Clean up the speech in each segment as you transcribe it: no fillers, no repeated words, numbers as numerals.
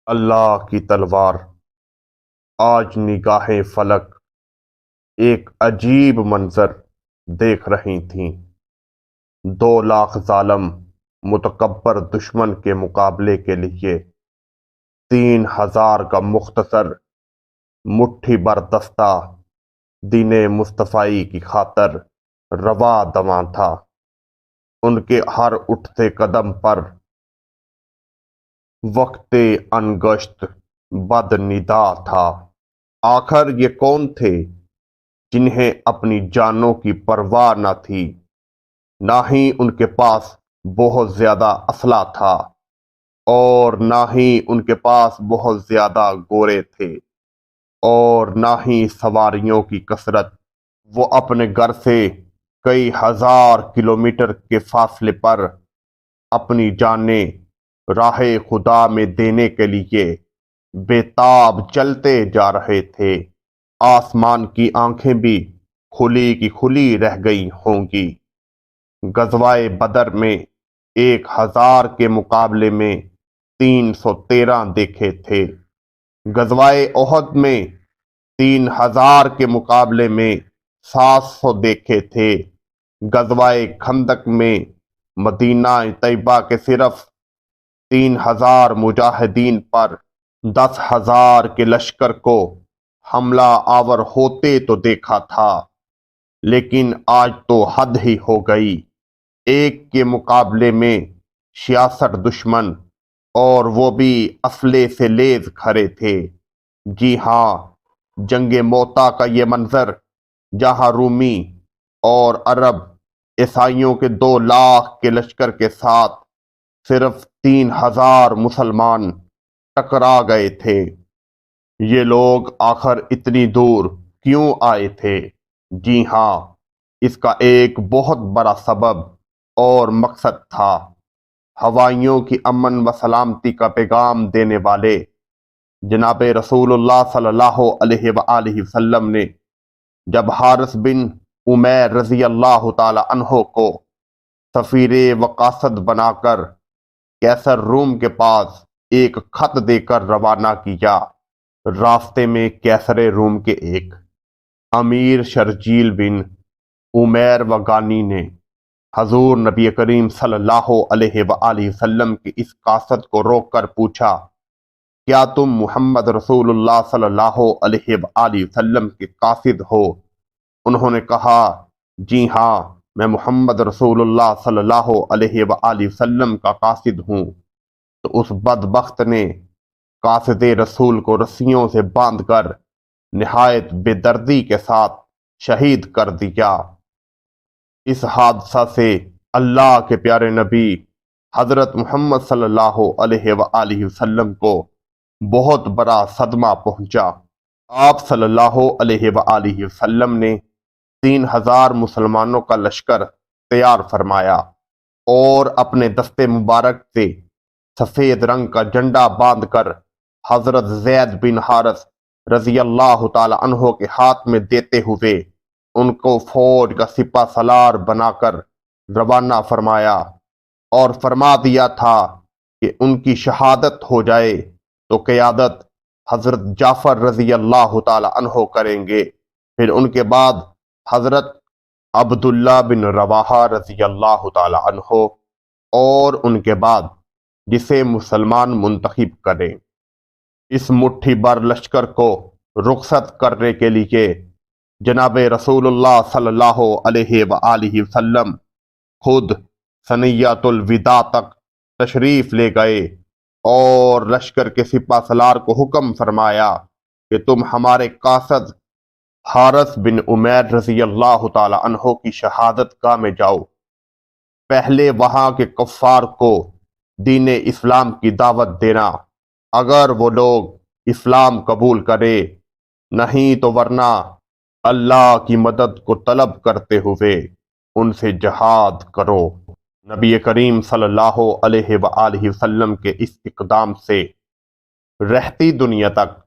اللہ کی تلوار آج نگاہ فلک ایک عجیب منظر دیکھ رہی تھیں۔ 2 لاکھ ظالم متکبر دشمن کے مقابلے کے لیے 3,000 کا مختصر مٹھی بر دستہ دین مصطفی کی خاطر رواں دواں تھا۔ ان کے ہر اٹھتے قدم پر وقت انگشت بد ندا تھا۔ آخر یہ کون تھے جنہیں اپنی جانوں کی پرواہ نہ تھی؟ نہ ہی ان کے پاس بہت زیادہ اسلحہ تھا اور نہ ہی ان کے پاس بہت زیادہ گھوڑے تھے اور نہ ہی سواریوں کی کثرت۔ وہ اپنے گھر سے کئی ہزار کلومیٹر کے فاصلے پر اپنی جانیں راہ خدا میں دینے کے لیے بے-تاب چلتے جا رہے تھے۔ آسمان کی آنکھیں بھی کھلی کی کھلی رہ گئی ہوں گی۔ غزوہ بدر میں 1,000 کے مقابلے میں 313 دیکھے تھے۔ غزوہ احد میں 3,000 کے مقابلے میں 700 دیکھے تھے۔ غزوہ خندق میں مدینہ طیبہ کے صرف 3,000 مجاہدین پر 10,000 کے لشکر کو حملہ آور ہوتے تو دیکھا تھا، لیکن آج تو حد ہی ہو گئی۔ ایک کے مقابلے میں 66 دشمن، اور وہ بھی اسلحے سے لیز کھڑے تھے۔ جی ہاں، جنگ موتا کا یہ منظر، جہاں رومی اور عرب عیسائیوں کے 2 لاکھ کے لشکر کے ساتھ صرف 3,000 مسلمان ٹکرا گئے تھے۔ یہ لوگ آخر اتنی دور کیوں آئے تھے؟ جی ہاں، اس کا ایک بہت بڑا سبب اور مقصد تھا۔ ہوائیوں کی امن و سلامتی کا پیغام دینے والے جناب رسول اللہ صلی اللہ علیہ وآلہ وسلم نے جب حارث بن عمیر رضی اللہ تعالی عنہ کو سفیر وقاصد بنا کر قیصر روم کے پاس ایک خط دے کر روانہ کیا، راستے میں قیصر روم کے ایک امیر شرجیل بن عمیر وغانی نے حضور نبی کریم صلی اللہ علیہ وآلہ وسلم کی اس قاصد کو روک کر پوچھا، کیا تم محمد رسول اللہ صلی اللہ علیہ وآلہ وسلم کے قاصد ہو؟ انہوں نے کہا، جی ہاں، میں محمد رسول اللہ صلی اللہ علیہ وآلہ وسلم کا قاصد ہوں۔ تو اس بدبخت نے قاصد رسول کو رسیوں سے باندھ کر نہایت بے دردی کے ساتھ شہید کر دیا۔ اس حادثہ سے اللہ کے پیارے نبی حضرت محمد صلی اللہ علیہ وآلہ وسلم کو بہت بڑا صدمہ پہنچا۔ آپ صلی اللہ علیہ وآلہ وسلم نے 3,000 مسلمانوں کا لشکر تیار فرمایا اور اپنے دستے مبارک سے سفید رنگ کا جھنڈا باندھ کر حضرت زید بن حارث رضی اللہ تعالی عنہ کے ہاتھ میں دیتے ہوئے ان کو فوج کا سپہ سالار بنا کر روانہ فرمایا اور فرما دیا تھا کہ ان کی شہادت ہو جائے تو قیادت حضرت جعفر رضی اللہ تعالی عنہ کریں گے، پھر ان کے بعد حضرت عبداللہ بن رواحہ رضی اللہ تعالی عنہ، اور ان کے بعد جسے مسلمان منتخب کریں۔ اس مٹھی بر لشکر کو رخصت کرنے کے لیے جناب رسول اللہ صلی اللہ علیہ وآلہ وسلم خود ثنیۃ الوداع تک تشریف لے گئے اور لشکر کے سپہ سالار کو حکم فرمایا کہ تم ہمارے قاصد حارث بن عمیر رضی اللہ تعالی عنہ کی شہادت گاہ میں جاؤ۔ پہلے وہاں کے کفار کو دین اسلام کی دعوت دینا، اگر وہ لوگ اسلام قبول کرے، نہیں تو ورنہ اللہ کی مدد کو طلب کرتے ہوئے ان سے جہاد کرو۔ نبی کریم صلی اللہ علیہ وآلہ وسلم کے اس اقدام سے رہتی دنیا تک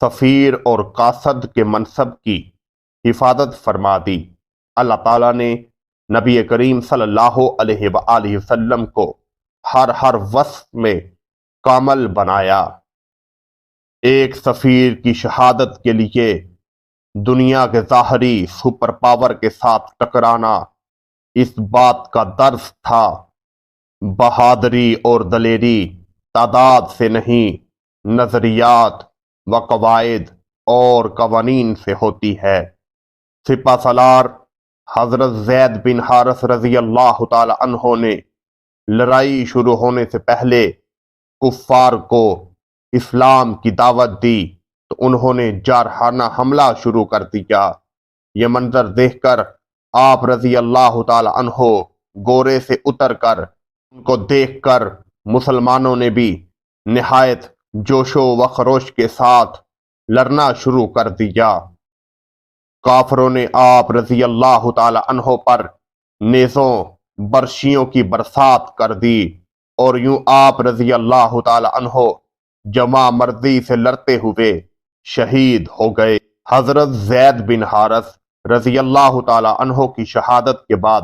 سفیر اور قاصد کے منصب کی حفاظت فرما دی۔ اللہ تعالیٰ نے نبی کریم صلی اللہ علیہ وآلہ وسلم کو ہر وصف میں کامل بنایا۔ ایک سفیر کی شہادت کے لیے دنیا کے ظاہری سپر پاور کے ساتھ ٹکرانا اس بات کا درس تھا، بہادری اور دلیری تعداد سے نہیں، نظریات و قواعد اور قوانین سے ہوتی ہے۔ سپہ سالار حضرت زید بن حارث رضی اللہ تعالی عنہ نے لڑائی شروع ہونے سے پہلے کفار کو اسلام کی دعوت دی تو انہوں نے جارحانہ حملہ شروع کر دیا۔ یہ منظر دیکھ کر آپ رضی اللہ تعالی عنہ گورے سے اتر کر ان کو دیکھ کر مسلمانوں نے بھی نہایت جوش و خروش کے ساتھ لڑنا شروع کر دیا۔ کافروں نے آپ رضی اللہ تعالی عنہ پر نیزوں برشیوں کی برسات کر دی اور یوں آپ رضی اللہ تعالی عنہ جمع مردی سے لڑتے ہوئے شہید ہو گئے۔ حضرت زید بن حارث رضی اللہ تعالی عنہ کی شہادت کے بعد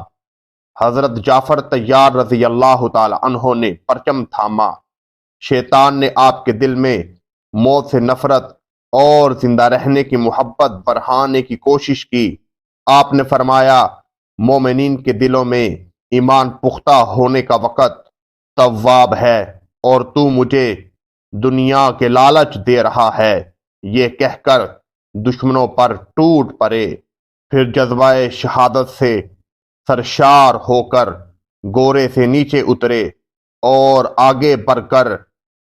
حضرت جعفر طیار رضی اللہ تعالی عنہ نے پرچم تھاما۔ شیطان نے آپ کے دل میں موت سے نفرت اور زندہ رہنے کی محبت بڑھانے کی کوشش کی۔ آپ نے فرمایا، مومنین کے دلوں میں ایمان پختہ ہونے کا وقت تواب ہے اور تو مجھے دنیا کے لالچ دے رہا ہے۔ یہ کہہ کر دشمنوں پر ٹوٹ پڑے، پھر جذبہ شہادت سے سرشار ہو کر گورے سے نیچے اترے اور آگے بڑھ کر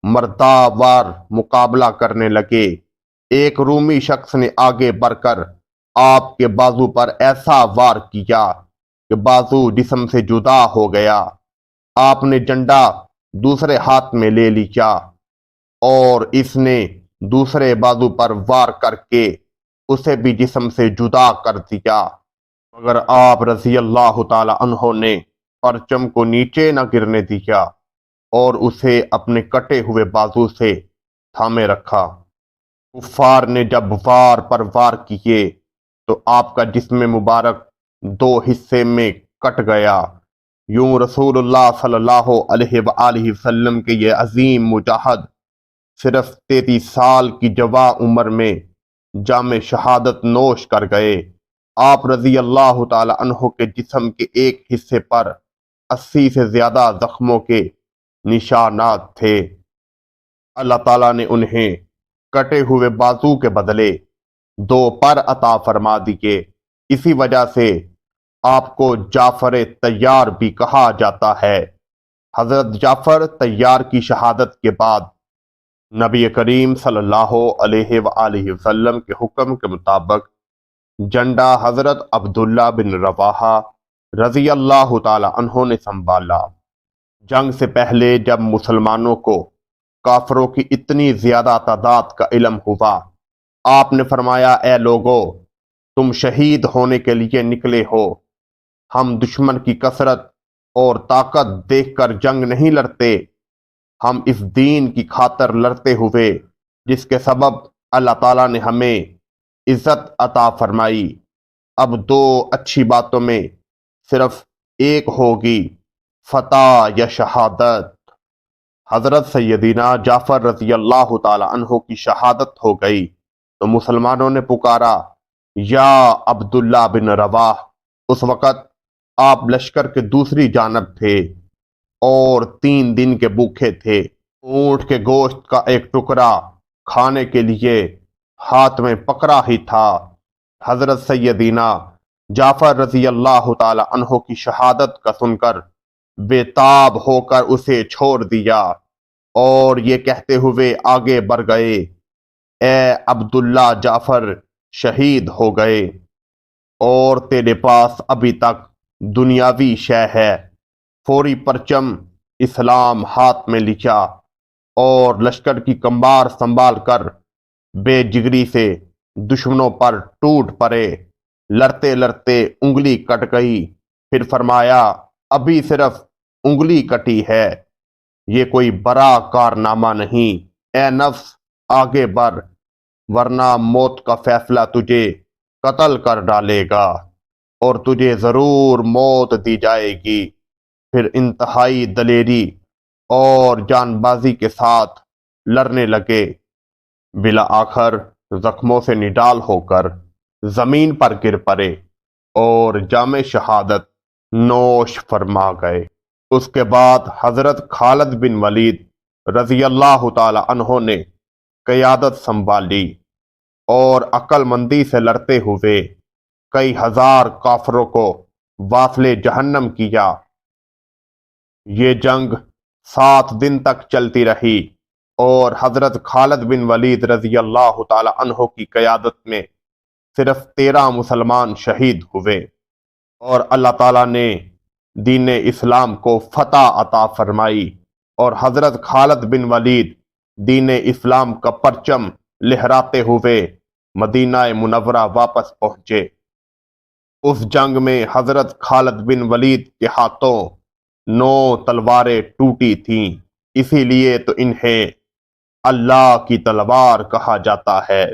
مرداوار مقابلہ کرنے لگے۔ ایک رومی شخص نے آگے بڑھ کر آپ کے بازو پر ایسا وار کیا کہ بازو جسم سے جدا ہو گیا۔ آپ نے ڈنڈا دوسرے ہاتھ میں لے لیا اور اس نے دوسرے بازو پر وار کر کے اسے بھی جسم سے جدا کر دیا، مگر آپ رضی اللہ تعالی عنہ نے پرچم کو نیچے نہ گرنے دیا اور اسے اپنے کٹے ہوئے بازو سے تھامے رکھا۔ کفار نے جب وار پر وار کیے تو آپ کا جسم مبارک دو حصے میں کٹ گیا۔ یوں رسول اللہ صلی اللہ علیہ وآلہ وسلم کے یہ عظیم مجاہد صرف 33 سال کی جواں عمر میں جام شہادت نوش کر گئے۔ آپ رضی اللہ تعالی عنہ کے جسم کے ایک حصے پر 80 سے زیادہ زخموں کے نشانات تھے۔ اللہ تعالیٰ نے انہیں کٹے ہوئے بازو کے بدلے 2 پر عطا فرما دیے۔ اسی وجہ سے آپ کو جعفر طیار بھی کہا جاتا ہے۔ حضرت جعفر طیار کی شہادت کے بعد نبی کریم صلی اللہ علیہ وآلہ وسلم کے حکم کے مطابق جھنڈا حضرت عبداللہ بن رواحہ رضی اللہ تعالی عنہ نے سنبھالا۔ جنگ سے پہلے جب مسلمانوں کو کافروں کی اتنی زیادہ تعداد کا علم ہوا، آپ نے فرمایا، اے لوگو، تم شہید ہونے کے لیے نکلے ہو، ہم دشمن کی کثرت اور طاقت دیکھ کر جنگ نہیں لڑتے، ہم اس دین کی خاطر لڑتے ہوئے جس کے سبب اللہ تعالیٰ نے ہمیں عزت عطا فرمائی۔ اب 2 اچھی باتوں میں صرف ایک ہوگی، فتح یا شہادت۔ حضرت سیدنا جعفر رضی اللہ تعالی عنہ کی شہادت ہو گئی تو مسلمانوں نے پکارا، یا عبداللہ بن رواح۔ اس وقت آپ لشکر کے دوسری جانب تھے اور 3 دن کے بھوکے تھے۔ اونٹ کے گوشت کا ایک ٹکڑا کھانے کے لیے ہاتھ میں پکڑا ہی تھا۔ حضرت سیدنا جعفر رضی اللہ تعالی عنہ کی شہادت کا سن کر بے تاب ہو کر اسے چھوڑ دیا اور یہ کہتے ہوئے آگے بڑھ گئے، اے عبداللہ، جعفر شہید ہو گئے اور تیرے پاس ابھی تک دنیاوی شے ہے۔ فوری پرچم اسلام ہاتھ میں لیا اور لشکر کی کمبار سنبھال کر بے جگری سے دشمنوں پر ٹوٹ پڑے۔ لڑتے لڑتے انگلی کٹ گئی، پھر فرمایا، ابھی صرف انگلی کٹی ہے، یہ کوئی بڑا کارنامہ نہیں۔ اے نفس، آگے بڑھ، ورنہ موت کا فیصلہ تجھے قتل کر ڈالے گا اور تجھے ضرور موت دی جائے گی۔ پھر انتہائی دلیری اور جان بازی کے ساتھ لڑنے لگے۔ بالآخر زخموں سے نڈال ہو کر زمین پر گر پڑے اور جام شہادت نوش فرما گئے۔ اس کے بعد حضرت خالد بن ولید رضی اللہ تعالی عنہ نے قیادت سنبھالی اور عقل مندی سے لڑتے ہوئے کئی ہزار کافروں کو واصل جہنم کیا۔ یہ جنگ 7 دن تک چلتی رہی اور حضرت خالد بن ولید رضی اللہ تعالی عنہ کی قیادت میں صرف 13 مسلمان شہید ہوئے اور اللہ تعالیٰ نے دین اسلام کو فتح عطا فرمائی اور حضرت خالد بن ولید دین اسلام کا پرچم لہراتے ہوئے مدینہ منورہ واپس پہنچے۔ اس جنگ میں حضرت خالد بن ولید کے ہاتھوں 9 تلواریں ٹوٹی تھیں، اسی لیے تو انہیں اللہ کی تلوار کہا جاتا ہے۔